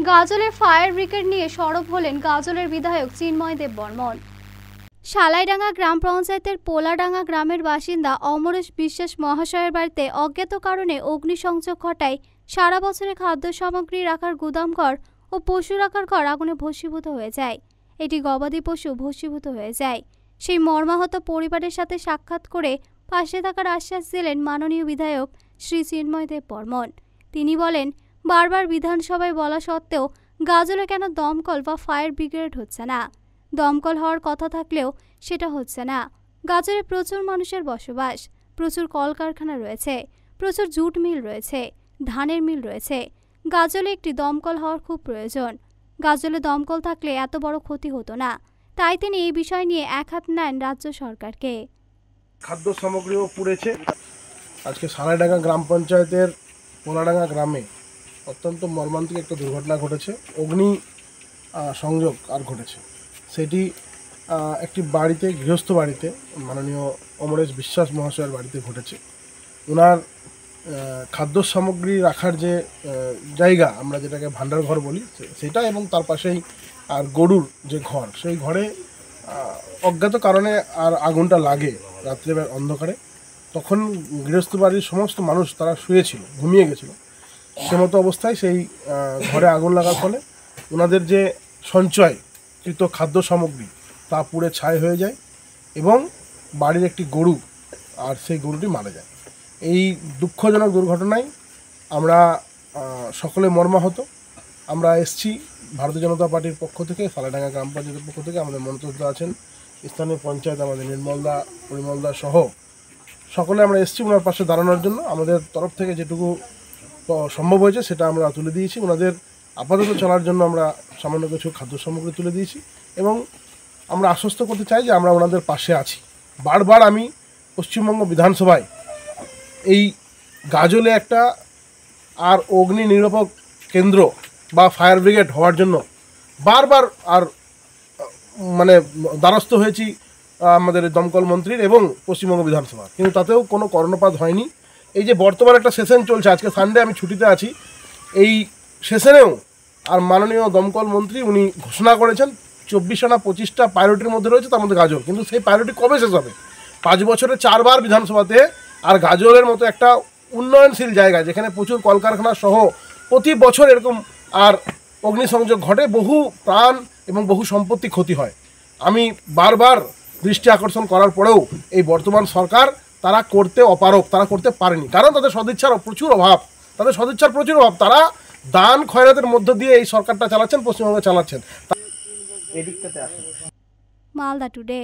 গাজলের fire brigade নিয়ে সরব হলেন গাজলের বিধায়ক চিন্ময় দেব বর্মন। শালাইডাঙ্গা গ্রাম পঞ্চায়েতের পোলাডাঙ্গা গ্রামের বাসিন্দা অমরেশ বিশ্বাস মহাশয়ের বাড়িতে অজ্ঞাত কারণে অগ্নিসংযোগ ঘটায় সারা বছরে খাদ্য সামগ্রী রাখার গুদামঘর ও পশু রাখার ঘর আগুনে ভস্মীভূত হয়ে যায়। এটি গবাদি পশু ভস্মীভূত হয়ে যায়। সেই মর্মাহত পরিবারের সাথে সাক্ষাৎ করে পাশে থাকার আশ্বাস দিলেন মাননীয় বিধায়ক শ্রী চিন্ময় দেব বর্মন। তিনি বলেন, বারবার বিধানসভায় বলা সত্ত্বেও গাজলে কেন দমকল বা ফায়ার ব্রিগেড হচ্ছে না? দমকল হওয়ার কথা থাকলেও সেটা হচ্ছে না। গাজলে প্রচুর মানুষের বসবাস, প্রচুর কলকারখানা রয়েছে, প্রচুর জুট মিল রয়েছে, ধানের মিল রয়েছে। গাজলে একটি দমকল হওয়ার খুব প্রয়োজন। গাজলে দমকল থাকলে এত বড় ক্ষতি হতো না। তাই তিনি এই বিষয় নিয়ে এক হাত নেন রাজ্য সরকারকে। খাদ্য সামগ্রীও পুড়েছে। আজকে শালাইডাঙ্গা গ্রাম পঞ্চায়েতের পোলাডাঙ্গা গ্রামে অত্যন্ত মর্মান্তিক একটা দুর্ঘটনা ঘটেছে। অগ্নি সংযোগ আর ঘটেছে সেটি একটি বাড়িতে, গৃহস্থ বাড়িতে, মাননীয় অমরেশ বিশ্বাস মহাশয়ের বাড়িতে ঘটেছে। ওনার খাদ্য সামগ্রী রাখার যে জায়গা, আমরা যেটাকে ভান্ডার ঘর বলি, সেটা, এবং তার পাশেই আর গরুর যে ঘর, সেই ঘরে অজ্ঞাত কারণে আর আগুনটা লাগে রাত্রেবেলা অন্ধকারে। তখন গৃহস্থ বাড়ির সমস্ত মানুষ তারা শুয়েছিল, ঘুমিয়ে গেছিল। সে মতো অবস্থায় সেই ঘরে আগুন লাগার ফলে ওনাদের যে সঞ্চয়কৃত খাদ্য সামগ্রী তা পুড়ে ছাই হয়ে যায় এবং বাড়ির একটি গরু, আর সেই গরুটি মারা যায়। এই দুঃখজনক দুর্ঘটনায় আমরা সকলে মর্মাহত। আমরা এসছি ভারতীয় জনতা পার্টির পক্ষ থেকে, শালাইডাঙ্গা গ্রাম পঞ্চায়েতের পক্ষ থেকে। আমাদের মন্ত্রীরা আছেন, স্থানীয় পঞ্চায়েত, আমাদের নির্মলদা, পরিমলদা সহ সকলে আমরা এসছি ওনার পাশে দাঁড়ানোর জন্য। আমাদের তরফ থেকে যেটুকু সম্ভব হয়েছে সেটা আমরা তুলে দিয়েছি। ওনাদের আপাতত চলার জন্য আমরা সামান্য কিছু খাদ্য সামগ্রী তুলে দিয়েছি এবং আমরা আশ্বস্ত করতে চাই যে আমরা ওনাদের পাশে আছি। বারবার আমি পশ্চিমবঙ্গ বিধানসভায় এই গাজলে একটা আর অগ্নি নির্বাপক কেন্দ্র বা ফায়ার ব্রিগেড হওয়ার জন্য বারবার আর দ্বারস্থ হয়েছি আমাদের দমকল মন্ত্রীর এবং পশ্চিমবঙ্গ বিধানসভা, কিন্তু তাতেও কোনো কর্ণপাত হয়নি। এই যে বর্তমান একটা সেশন চলছে, আজকে সানডে, আমি ছুটিতে আছি, এই সেশনেও আর মাননীয় দমকল মন্ত্রী উনি ঘোষণা করেছেন 24টা না 25টা প্রায়োরিটির মধ্যে রয়েছে, তার মধ্যে গাজল। কিন্তু সেই প্রায়োরিটি কবে শেষ হবে? 5 বছরে 4 বার বিধানসভাতে। আর গাজলের মতো একটা উন্নয়নশীল জায়গা যেখানে প্রচুর কলকারখানা সহ প্রতি বছর এরকম আর অগ্নিসংযোগ ঘটে, বহু প্রাণ এবং বহু সম্পত্তি ক্ষতি হয়। আমি বারবার দৃষ্টি আকর্ষণ করার পরেও এই বর্তমান সরকার তারা করতে অপারগ, তারা করতে পারেনি, কারণ তাদের সদিচ্ছার প্রচুর অভাব। তারা দান খয়রাতের মধ্য দিয়ে এই সরকারটা চালাচ্ছেন, পশ্চিমবঙ্গে চালাচ্ছেন। মালদা টুডে।